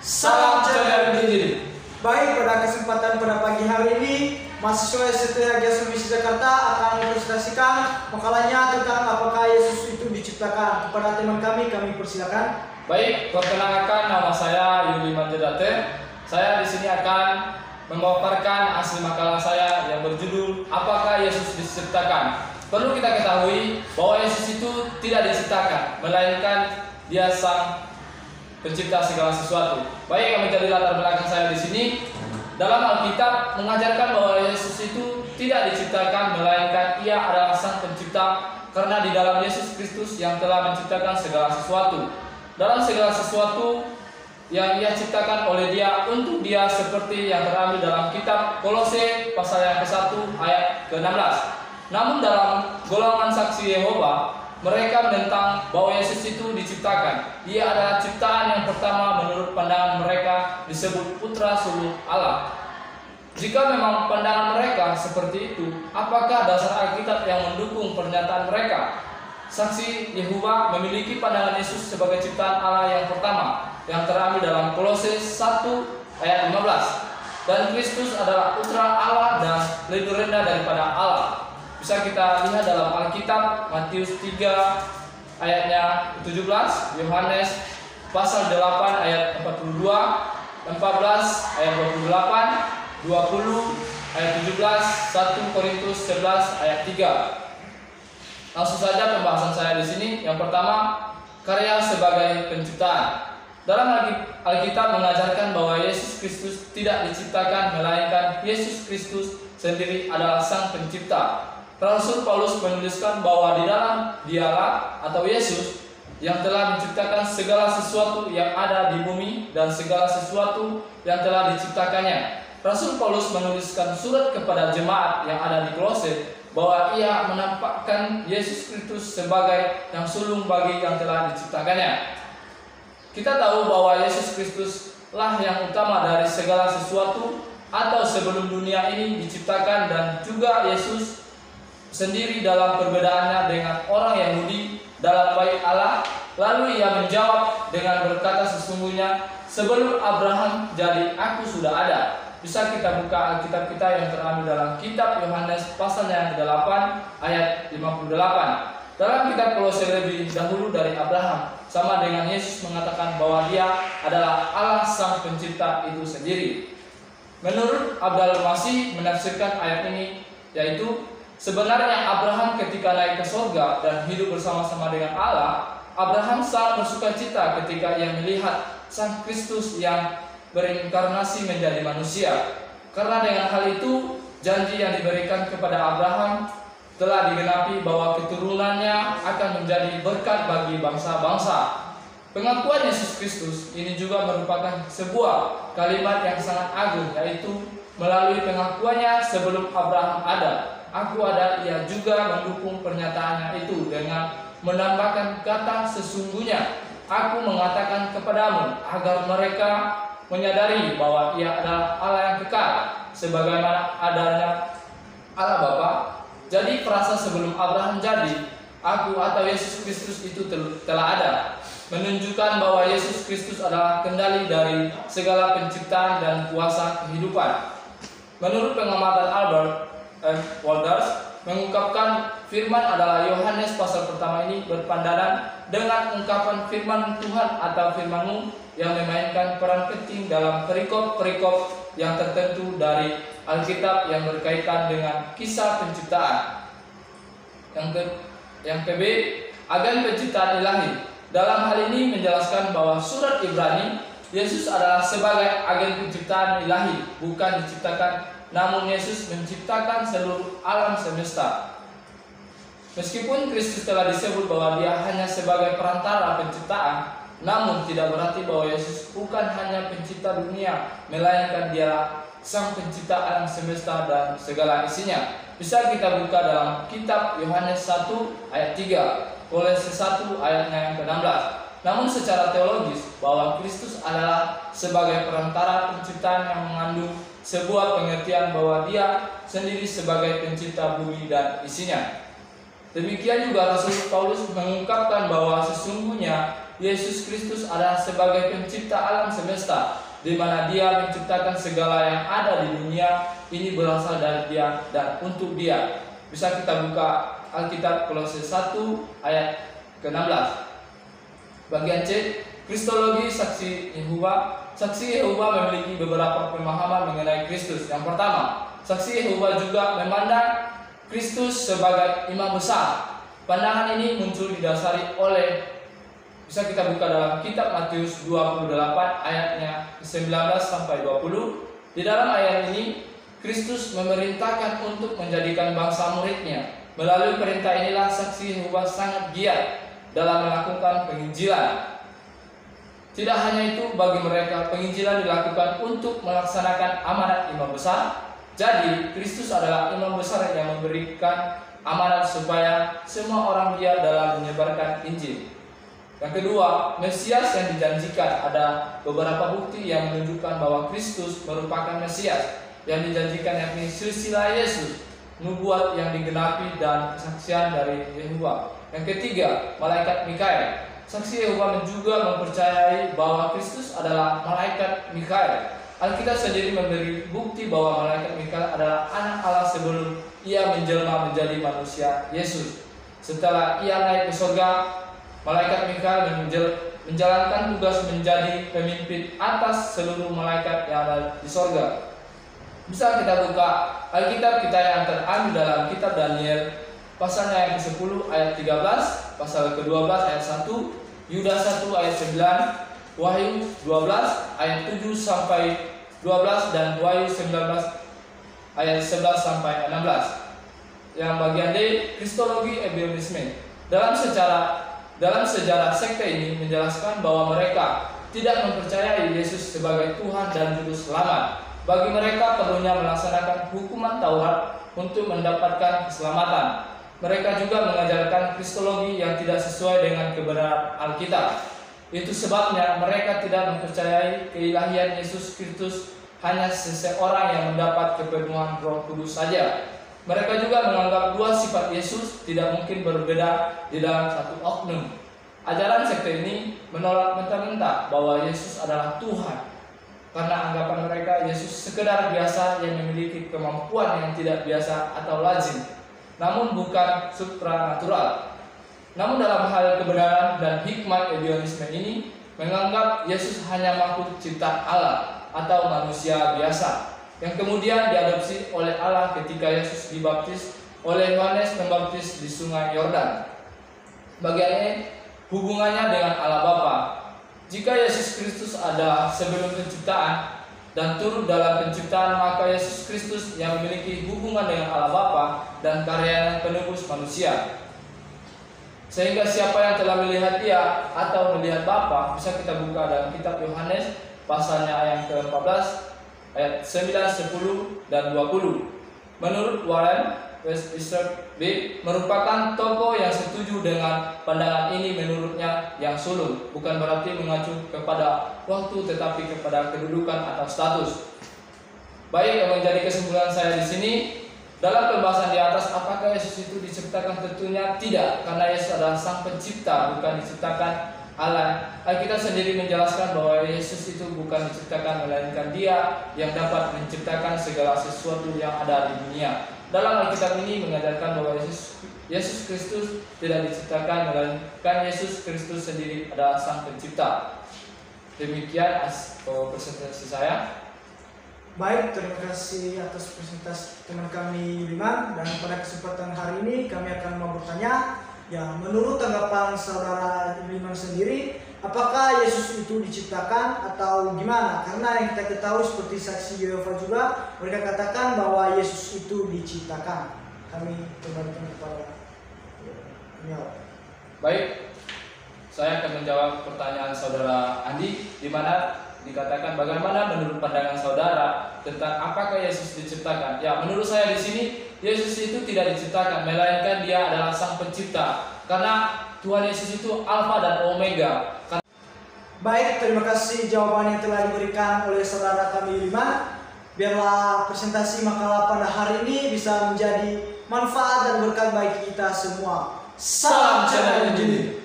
Salam jaga diri. Baik, pada kesempatan pada pagi hari ini, mahasiswa STT Hagia Jakarta akan mempresentasikan makalahnya tentang apakah Yesus itu diciptakan. Kepada teman kami persilakan. Baik, perkenalkan nama saya Yuli Manjadate. Saya di sini akan memaparkan hasil makalah saya yang berjudul Apakah Yesus diciptakan? Perlu kita ketahui bahwa Yesus itu tidak diciptakan, melainkan Dia Sang Pencipta segala sesuatu. Baik, yang menjadi latar belakang saya di sini, dalam Alkitab mengajarkan bahwa Yesus itu tidak diciptakan, melainkan Ia adalah Sang Pencipta, karena di dalam Yesus Kristus yang telah menciptakan segala sesuatu. Dalam segala sesuatu yang Ia ciptakan oleh Dia untuk Dia, seperti yang terambil dalam kitab Kolose pasal yang ke-1 ayat ke-16. Namun dalam golongan saksi Yehova, mereka menentang bahwa Yesus itu diciptakan. Ia adalah ciptaan yang pertama menurut pandangan mereka, disebut putra sulung Allah. Jika memang pandangan mereka seperti itu, apakah dasar Alkitab yang mendukung pernyataan mereka? Saksi Yehova memiliki pandangan Yesus sebagai ciptaan Allah yang pertama, yang terambil dalam Kolose 1 ayat 15. Dan Kristus adalah putra Allah dan lebih rendah daripada Allah. Bisa kita lihat dalam Alkitab, Matius 3 ayatnya 17, Yohanes pasal 8 ayat 42, 14 ayat 28, 20 ayat 17, 1 Korintus 11 ayat 3. Langsung saja pembahasan saya di sini. Yang pertama, karya sebagai penciptaan. Dalam Alkitab mengajarkan bahwa Yesus Kristus tidak diciptakan, melainkan Yesus Kristus sendiri adalah Sang Pencipta. Rasul Paulus menuliskan bahwa di dalam Dialah atau Yesus yang telah menciptakan segala sesuatu yang ada di bumi dan segala sesuatu yang telah diciptakannya. Rasul Paulus menuliskan surat kepada jemaat yang ada di Kolose bahwa ia menampakkan Yesus Kristus sebagai yang sulung bagi yang telah diciptakannya. Kita tahu bahwa Yesus Kristus lah yang utama dari segala sesuatu atau sebelum dunia ini diciptakan, dan juga Yesus sendiri dalam perbedaannya dengan orang Yahudi dalam bait Allah. Lalu ia menjawab dengan berkata, sesungguhnya sebelum Abraham jadi aku sudah ada. Bisa kita buka Alkitab kita yang terambil dalam kitab Yohanes pasal yang ke-8 ayat 58. Dalam kitab Kolose lebih dahulu dari Abraham, sama dengan Yesus mengatakan bahwa Dia adalah Allah Sang Pencipta itu sendiri. Menurut Abdul Masih menafsirkan ayat ini, yaitu sebenarnya Abraham ketika naik ke surga dan hidup bersama-sama dengan Allah, Abraham sangat bersukacita ketika ia melihat Sang Kristus yang berinkarnasi menjadi manusia. Karena dengan hal itu, janji yang diberikan kepada Abraham telah digenapi bahwa keturunannya akan menjadi berkat bagi bangsa-bangsa. Pengakuan Yesus Kristus ini juga merupakan sebuah kalimat yang sangat agung, yaitu melalui pengakuannya sebelum Abraham ada, aku ada. Ia juga mendukung pernyataannya itu dengan menambahkan kata sesungguhnya. Aku mengatakan kepadamu agar mereka menyadari bahwa Ia adalah Allah yang kekal, sebagaimana adanya Allah Bapa. Jadi frasa sebelum Abraham jadi, aku atau Yesus Kristus itu telah ada, menunjukkan bahwa Yesus Kristus adalah kendali dari segala penciptaan dan kuasa kehidupan. Menurut pengamatan Albert Wolters mengungkapkan firman adalah Yohanes pasal pertama ini berpandangan dengan ungkapan firman Tuhan atau firman-Mu yang memainkan peran penting dalam perikop-perikop yang tertentu dari Alkitab yang berkaitan dengan kisah penciptaan. Yang KB, agen penciptaan ilahi. Dalam hal ini menjelaskan bahwa surat Ibrani, Yesus adalah sebagai agen penciptaan ilahi, bukan diciptakan, namun Yesus menciptakan seluruh alam semesta. Meskipun Kristus telah disebut bahwa Dia hanya sebagai perantara penciptaan, namun tidak berarti bahwa Yesus bukan hanya pencipta dunia, melainkan Dialah Sang Pencipta alam semesta dan segala isinya. Bisa kita buka dalam kitab Yohanes 1 ayat 3, Kolose 1 ayatnya yang ke-16. Namun secara teologis, bahwa Kristus adalah sebagai perantara penciptaan yang mengandung sebuah pengertian bahwa Dia sendiri sebagai pencipta bumi dan isinya. Demikian juga Rasul Paulus mengungkapkan bahwa sesungguhnya Yesus Kristus adalah sebagai pencipta alam semesta, di mana Dia menciptakan segala yang ada di dunia ini berasal dari Dia dan untuk Dia. Bisa kita buka Alkitab Kolose 1 ayat ke-16. Bagian C, Kristologi Saksi Yehova. Saksi Yehova memiliki beberapa pemahaman mengenai Kristus. Yang pertama, Saksi Yehova juga memandang Kristus sebagai imam besar. Pandangan ini muncul didasari oleh, bisa kita buka dalam kitab Matius 28 ayatnya 19 sampai 20. Di dalam ayat ini Kristus memerintahkan untuk menjadikan bangsa muridnya. Melalui perintah inilah Saksi Yehova sangat giat dalam melakukan penginjilan. Tidak hanya itu, bagi mereka penginjilan dilakukan untuk melaksanakan amanat imam besar. Jadi Kristus adalah imam besar yang memberikan amanat supaya semua orang giat dalam menyebarkan Injil. Yang kedua, Mesias yang dijanjikan. Ada beberapa bukti yang menunjukkan bahwa Kristus merupakan Mesias yang dijanjikan, yakni silsilah Yesus, nubuat yang digenapi, dan kesaksian dari Yehova. Yang ketiga, malaikat Mikael. Saksi Yehova juga mempercayai bahwa Kristus adalah malaikat Mikael. Alkitab sendiri memberi bukti bahwa malaikat Mikael adalah anak Allah sebelum ia menjelma menjadi manusia Yesus. Setelah ia naik ke surga, malaikat Mikael menjalankan tugas menjadi pemimpin atas seluruh malaikat yang ada di surga. Bisa kita buka Alkitab kita yang terambil dalam kitab Daniel pasalnya yang ke-10 ayat 13, pasal ke-12 ayat 1, Yuda 1 ayat 9, Wahyu 12 ayat 7 sampai 12, dan Wahyu 19 ayat 11 sampai 16. Yang bagian D, Kristologi Ebionisme. Dalam sejarah sekte ini menjelaskan bahwa mereka tidak mempercayai Yesus sebagai Tuhan dan Juru Selamat. Bagi mereka perlunya melaksanakan hukuman Taurat untuk mendapatkan keselamatan. Mereka juga mengajarkan kristologi yang tidak sesuai dengan kebenaran Alkitab. Itu sebabnya mereka tidak mempercayai keilahian Yesus Kristus hanya seseorang yang mendapat kepenuhan Roh Kudus saja. Mereka juga menganggap dua sifat Yesus tidak mungkin berbeda di dalam satu oknum. Ajaran sekte ini menolak mentah-mentah bahwa Yesus adalah Tuhan, karena anggapan mereka Yesus sekedar biasa yang memiliki kemampuan yang tidak biasa atau lazim, namun bukan supranatural. Namun dalam hal kebenaran dan hikmat Ebionisme ini menganggap Yesus hanya makhluk ciptaan Allah atau manusia biasa yang kemudian diadopsi oleh Allah ketika Yesus dibaptis oleh Yohanes Pembaptis di Sungai Yordan. Bagiannya hubungannya dengan Allah Bapa. Jika Yesus Kristus ada sebelum penciptaan dan turut dalam penciptaan, maka Yesus Kristus yang memiliki hubungan dengan Allah Bapa dan karyanya penebus manusia. Sehingga siapa yang telah melihat Dia atau melihat Bapa, bisa kita buka dalam kitab Yohanes pasalnya ayat ke-14 ayat 9, 10 dan 20. Menurut Warren Wiersbe merupakan tokoh yang setuju dengan pandangan ini. Menurutnya yang sulung bukan berarti mengacu kepada waktu, tetapi kepada kedudukan atau status. Baik, yang menjadi kesimpulan saya di sini dalam pembahasan di atas, apakah Yesus itu diciptakan? Tentunya tidak, karena Yesus adalah Sang Pencipta, bukan diciptakan Allah. Alkitab sendiri menjelaskan bahwa Yesus itu bukan diciptakan, melainkan Dia yang dapat menciptakan segala sesuatu yang ada di dunia. Dalam Alkitab ini mengajarkan bahwa Yesus Kristus tidak diciptakan, melainkan Yesus Kristus sendiri adalah Sang Pencipta. Demikian presentasi saya. Baik, terima kasih atas presentasi teman kami Liman. Dan pada kesempatan hari ini kami akan mau bertanya, ya, menurut tanggapan saudara Liman sendiri, apakah Yesus itu diciptakan atau gimana? Karena yang kita ketahui seperti saksi Yehova juga, mereka katakan bahwa Yesus itu diciptakan. Kami kembalikan kepada menjawab. Baik, saya akan menjawab pertanyaan saudara Andi, di mana dikatakan bagaimana menurut pandangan saudara tentang apakah Yesus diciptakan. Ya, menurut saya di sini Yesus itu tidak diciptakan, melainkan Dia adalah Sang Pencipta. Karena Tuhan Yesus itu Alfa dan Omega. Baik, terima kasih jawaban yang telah diberikan oleh saudara kami Liman. Biarlah presentasi makalah pada hari ini bisa menjadi manfaat dan berkat bagi kita semua. Salam channel Injili.